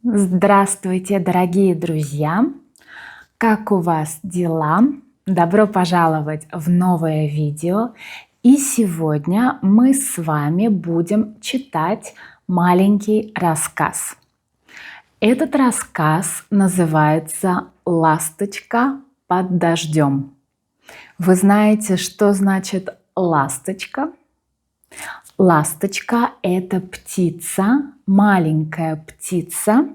Здравствуйте, дорогие друзья! Как у вас дела? Добро пожаловать в новое видео. И сегодня мы с вами будем читать маленький рассказ. Этот рассказ называется «Ласточка под дождем». Вы знаете, что значит ласточка? Ласточка – это птица, маленькая птица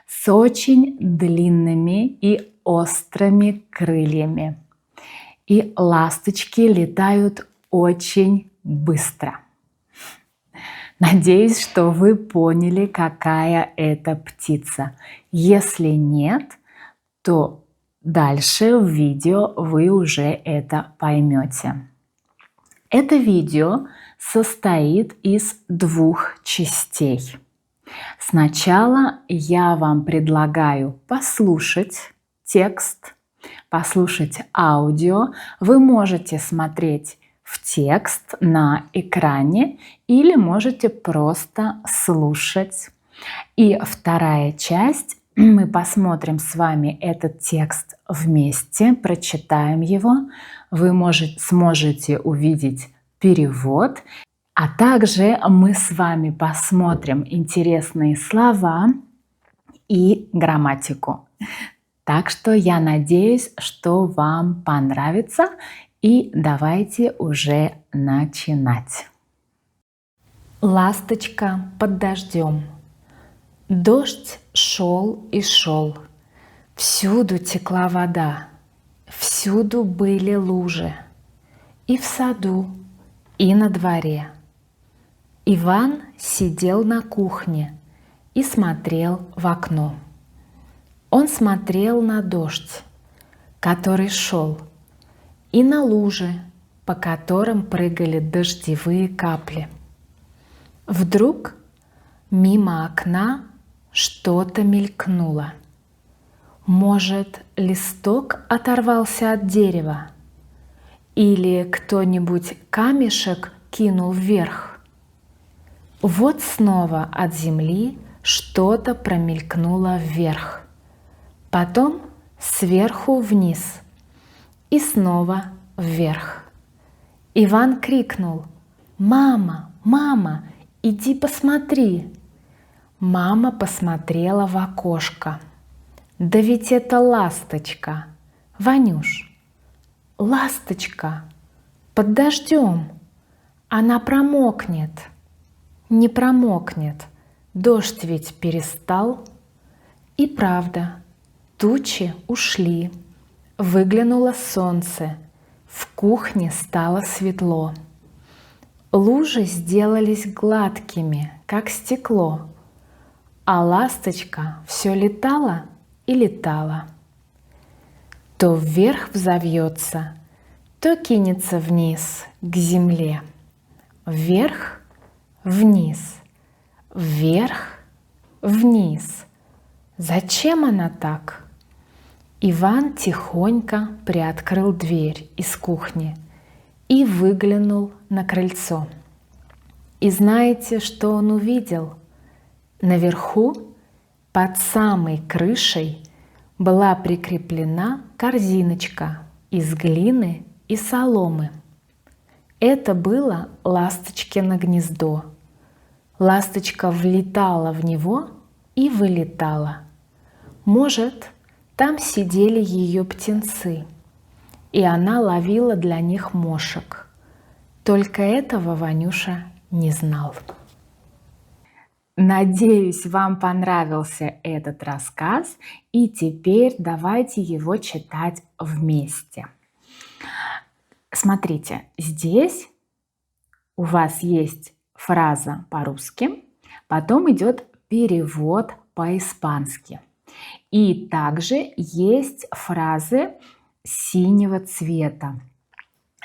с очень длинными и острыми крыльями. И ласточки летают очень быстро. Надеюсь, что вы поняли, какая это птица. Если нет, то дальше в видео вы уже это поймете. Это видео состоит из двух частей. Сначала я вам предлагаю послушать текст, послушать аудио. Вы можете смотреть в текст на экране или можете просто слушать. И вторая часть, мы посмотрим с вами этот текст вместе, прочитаем его. Вы сможете увидеть перевод, а также мы с вами посмотрим интересные слова и грамматику. Так что я надеюсь, что вам понравится, и давайте уже начинать. Ласточка под дождем. Дождь шел и шел. Всюду текла вода, всюду были лужи. И в саду, и на дворе. Иван сидел на кухне и смотрел в окно. Он смотрел на дождь, который шел, и на лужи, по которым прыгали дождевые капли. Вдруг мимо окна что-то мелькнуло. Может, листок оторвался от дерева? Или кто-нибудь камешек кинул вверх? Вот снова от земли что-то промелькнуло вверх, потом сверху вниз и снова вверх. Иван крикнул: «Мама, мама, иди посмотри!» Мама посмотрела в окошко. «Да ведь это ласточка, Ванюш! Ласточка под дождем, она промокнет». Не промокнет, дождь ведь перестал. И правда, тучи ушли, выглянуло солнце, в кухне стало светло. Лужи сделались гладкими, как стекло, а ласточка все летала и летала. То вверх взовьется, то кинется вниз, к земле. Вверх, вниз, вверх, вниз. Зачем она так? Иван тихонько приоткрыл дверь из кухни и выглянул на крыльцо. И знаете, что он увидел? Наверху, под самой крышей, была прикреплена корзиночка из глины и соломы. Это было ласточкино гнездо. Ласточка влетала в него и вылетала. Может, там сидели ее птенцы, и она ловила для них мошек. Только этого Ванюша не знал. Надеюсь, вам понравился этот рассказ, и теперь давайте его читать вместе. Смотрите, здесь у вас есть фраза по-русски, потом идет перевод по-испански. И также есть фразы синего цвета.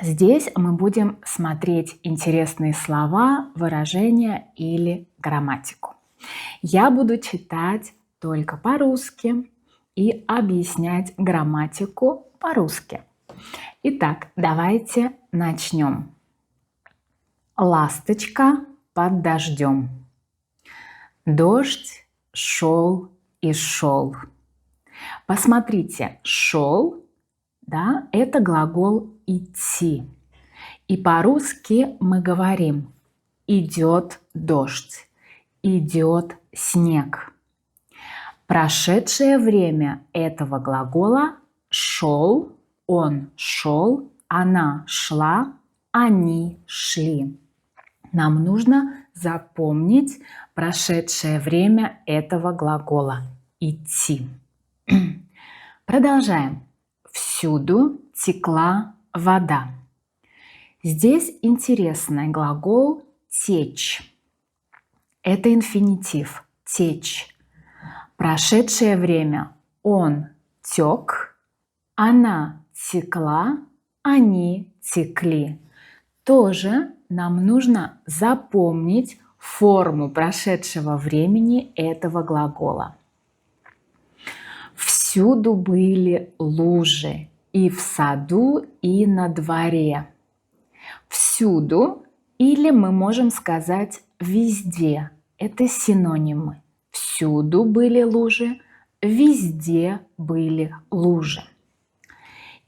Здесь мы будем смотреть интересные слова, выражения или грамматику. Я буду читать только по-русски и объяснять грамматику по-русски. Итак, давайте начнем. Ласточка под дождем. Дождь шел и шел. Посмотрите, шел, да, это глагол идти. И по-русски мы говорим идет дождь, идет снег. Прошедшее время этого глагола шел, он шел, она шла, они шли. Нам нужно запомнить прошедшее время этого глагола идти. Продолжаем. Всюду текла вода. Здесь интересный глагол течь. Это инфинитив течь. Прошедшее время он тек, она текла, они текли. Тоже нам нужно запомнить форму прошедшего времени этого глагола. Всюду были лужи, и в саду, и на дворе. Всюду, или мы можем сказать везде. Это синонимы. Всюду были лужи, везде были лужи.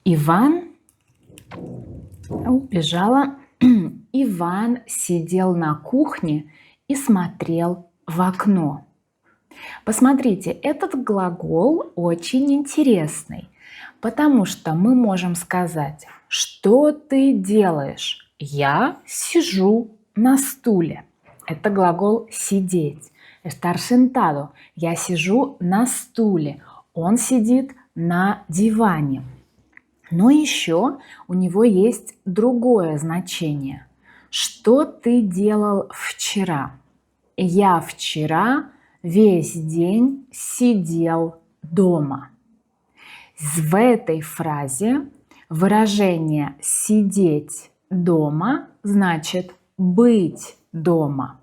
Иван убежала. Иван сидел на кухне и смотрел в окно. Посмотрите, этот глагол очень интересный, потому что мы можем сказать, что ты делаешь? Я сижу на стуле. Это глагол сидеть. Estar sentado. Я сижу на стуле. Он сидит на диване. Но еще у него есть другое значение. Что ты делал вчера? Я вчера весь день сидел дома. В этой фразе выражение «сидеть дома» значит «быть дома».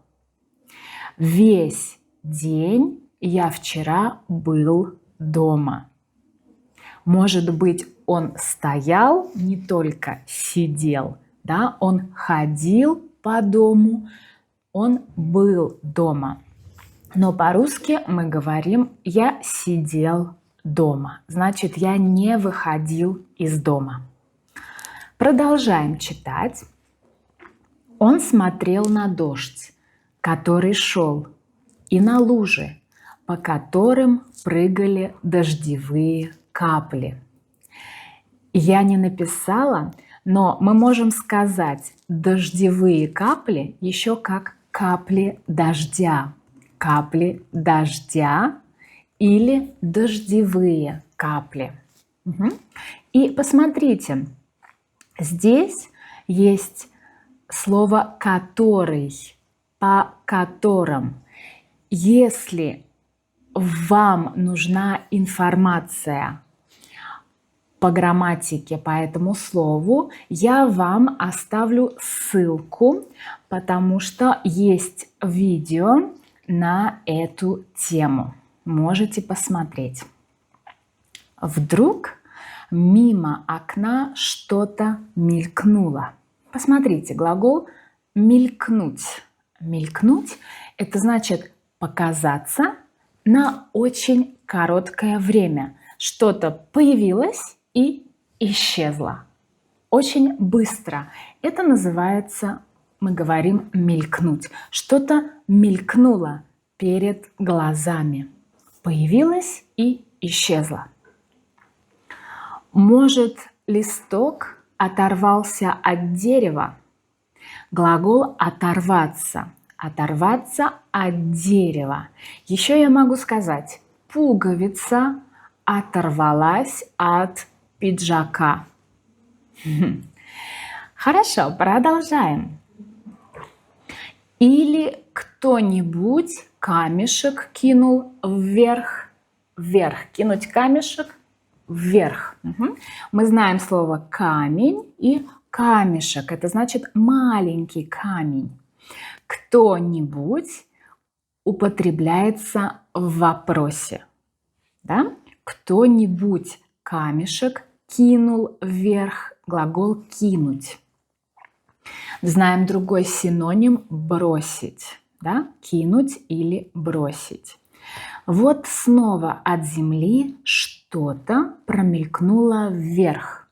Весь день я вчера был дома. Может быть, он стоял, не только сидел, да, он ходил по дому, он был дома. Но по-русски мы говорим «я сидел дома». Значит, я не выходил из дома. Продолжаем читать. Он смотрел на дождь, который шел, и на лужи, по которым прыгали дождевые капли. Я не написала, но мы можем сказать дождевые капли еще как капли дождя. Капли дождя или дождевые капли. И посмотрите, здесь есть слово «который», «по которым». Если вам нужна информация по грамматике по этому слову, я вам оставлю ссылку, потому что есть видео на эту тему. Можете посмотреть. Вдруг мимо окна что-то мелькнуло. Посмотрите, глагол «мелькнуть». Мелькнуть – это значит показаться на очень короткое время. Что-то появилось и исчезло. Очень быстро. Это называется, мы говорим, мелькнуть. Что-то мелькнуло перед глазами. Появилось и исчезло. Может, листок оторвался от дерева? Глагол «оторваться». Оторваться от дерева. Еще я могу сказать, пуговица оторвалась от пиджака. Хорошо, продолжаем. Или кто-нибудь камешек кинул вверх. Вверх. Кинуть камешек вверх. Мы знаем слово камень и камешек. Это значит маленький камень. Кто-нибудь употребляется в вопросе. Да? Кто-нибудь камешек кинул вверх. Глагол кинуть. Знаем другой синоним бросить. Да? Кинуть или бросить. Вот снова от земли что-то промелькнуло вверх,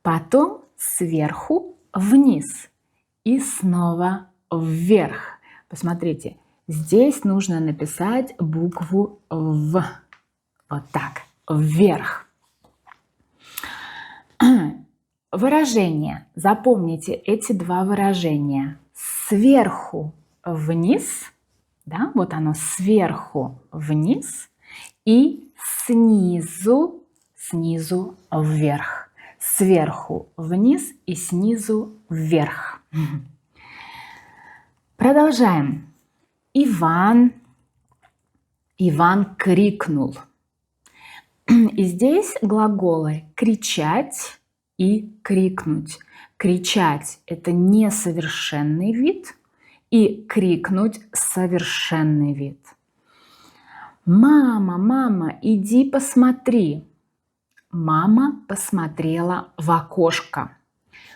потом сверху вниз и снова вверх. Посмотрите, здесь нужно написать букву В. Вот так, вверх. Выражение. Запомните эти два выражения. Сверху вниз, да, вот оно сверху вниз, и снизу вверх. Сверху вниз и снизу вверх. Продолжаем. Иван крикнул. И здесь глаголы кричать и крикнуть. Кричать – это несовершенный вид, и крикнуть – совершенный вид. «Мама, мама, иди посмотри!» Мама посмотрела в окошко.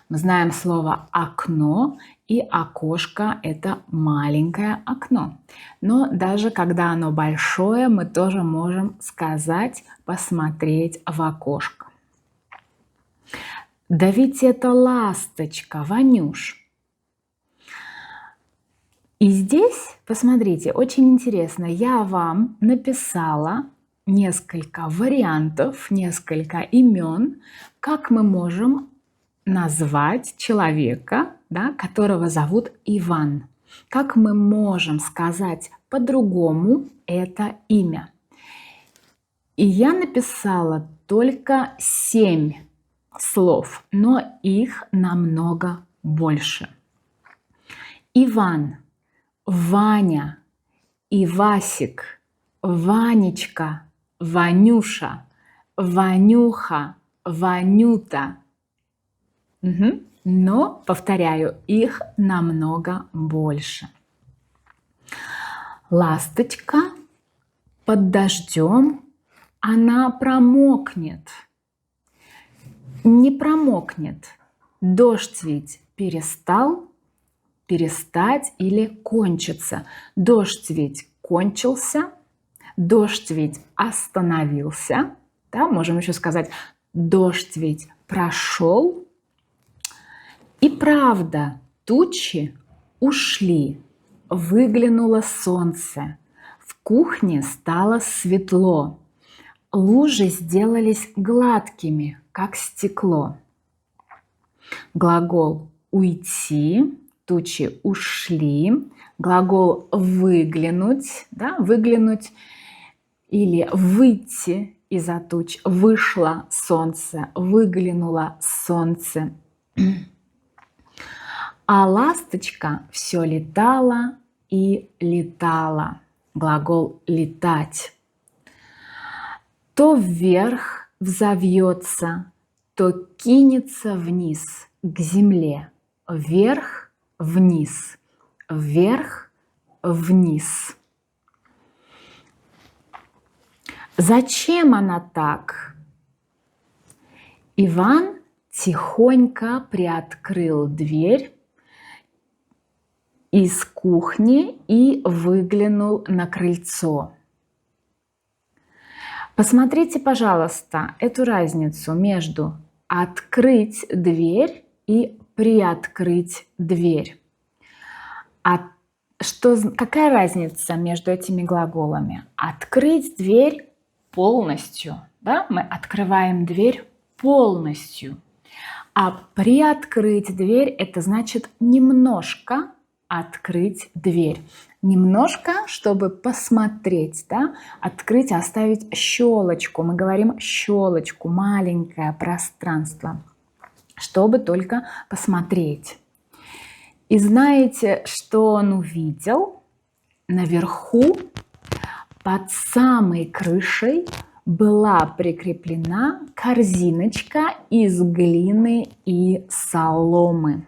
Мы знаем слово «окно», и окошко – это маленькое окно. Но даже когда оно большое, мы тоже можем сказать «посмотреть в окошко». Да ведь это ласточка, Ванюш. И здесь, посмотрите, очень интересно, я вам написала несколько вариантов, несколько имен, как мы можем назвать человека, да, которого зовут Иван. Как мы можем сказать по-другому это имя. И я написала только 7 слов, но их намного больше. Иван, Ваня, Ивасик, Ванечка, Ванюша, Ванюха, Ванюта. Но, повторяю, их намного больше. Ласточка под дождем, она промокнет. Не промокнет. Дождь ведь перестал, перестать или кончиться. Дождь ведь кончился, дождь ведь остановился. Да, можем еще сказать, дождь ведь прошел. И правда, тучи ушли, выглянуло солнце, в кухне стало светло, лужи сделались гладкими, как стекло. Глагол «уйти», тучи ушли, глагол «выглянуть», да, выглянуть или выйти из-за туч, вышло солнце, выглянуло солнце. А ласточка все летала и летала. Глагол «летать». То вверх взовьется, то кинется вниз к земле. Вверх, вниз, вверх, вниз. Зачем она так? Иван тихонько приоткрыл дверь из кухни и выглянул на крыльцо. Посмотрите, пожалуйста, эту разницу между открыть дверь и приоткрыть дверь. Какая разница между этими глаголами? Открыть дверь полностью, да? Мы открываем дверь полностью. А приоткрыть дверь – это значит немножко открыть дверь. Немножко, чтобы посмотреть, да? Открыть, оставить щелочку. Мы говорим щелочку, маленькое пространство, чтобы только посмотреть. И знаете, что он увидел? Наверху, под самой крышей, была прикреплена корзиночка из глины и соломы.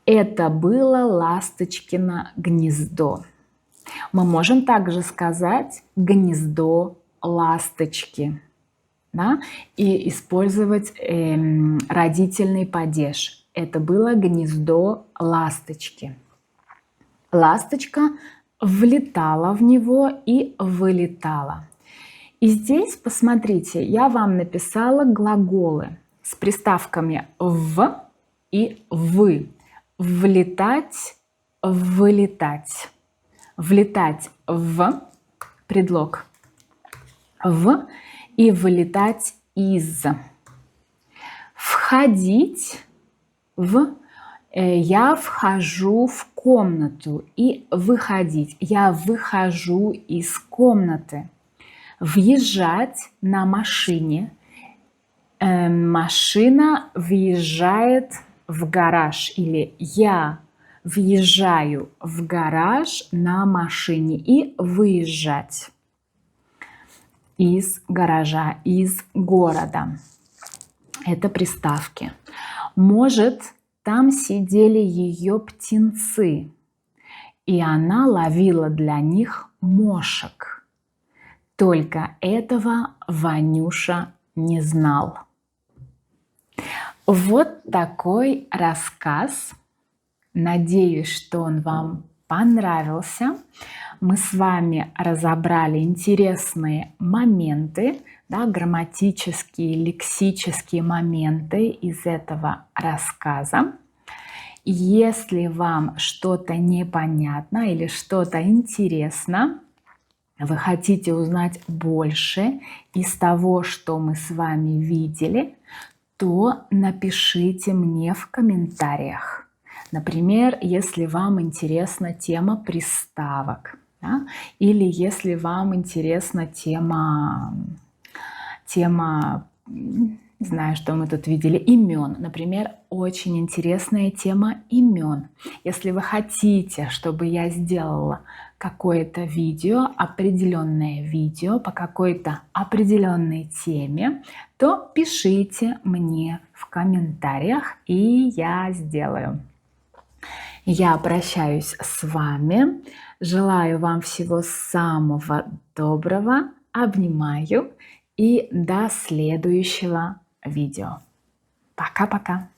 Это было ласточкино гнездо. Мы можем также сказать гнездо ласточки, да? И использовать родительный падеж. Это было гнездо ласточки. Ласточка влетала в него и вылетала. И здесь, посмотрите, я вам написала глаголы с приставками «в» и «вы». Влетать, вылетать. Влетать в, предлог в, и вылетать из. Входить в, я вхожу в комнату, и выходить, я выхожу из комнаты. Въезжать на машине, машина въезжает в гараж, или я въезжаю в гараж на машине, и выезжать из гаража, из города. Это приставки. Может, там сидели ее птенцы, и она ловила для них мошек. Только этого Ванюша не знал. Вот такой рассказ. Надеюсь, что он вам понравился. Мы с вами разобрали интересные моменты, да, грамматические, лексические моменты из этого рассказа. Если вам что-то непонятно или что-то интересно, вы хотите узнать больше из того, что мы с вами видели, то напишите мне в комментариях. Например, если вам интересна тема приставок, да, или если вам интересна тема, не знаю, что мы тут видели, имен. Например, очень интересная тема имен. Если вы хотите, чтобы я сделала какое-то видео, определенное видео по какой-то определенной теме, то пишите мне в комментариях, и я сделаю. Я прощаюсь с вами. Желаю вам всего самого доброго. Обнимаю и до следующего видео. Пока-пока.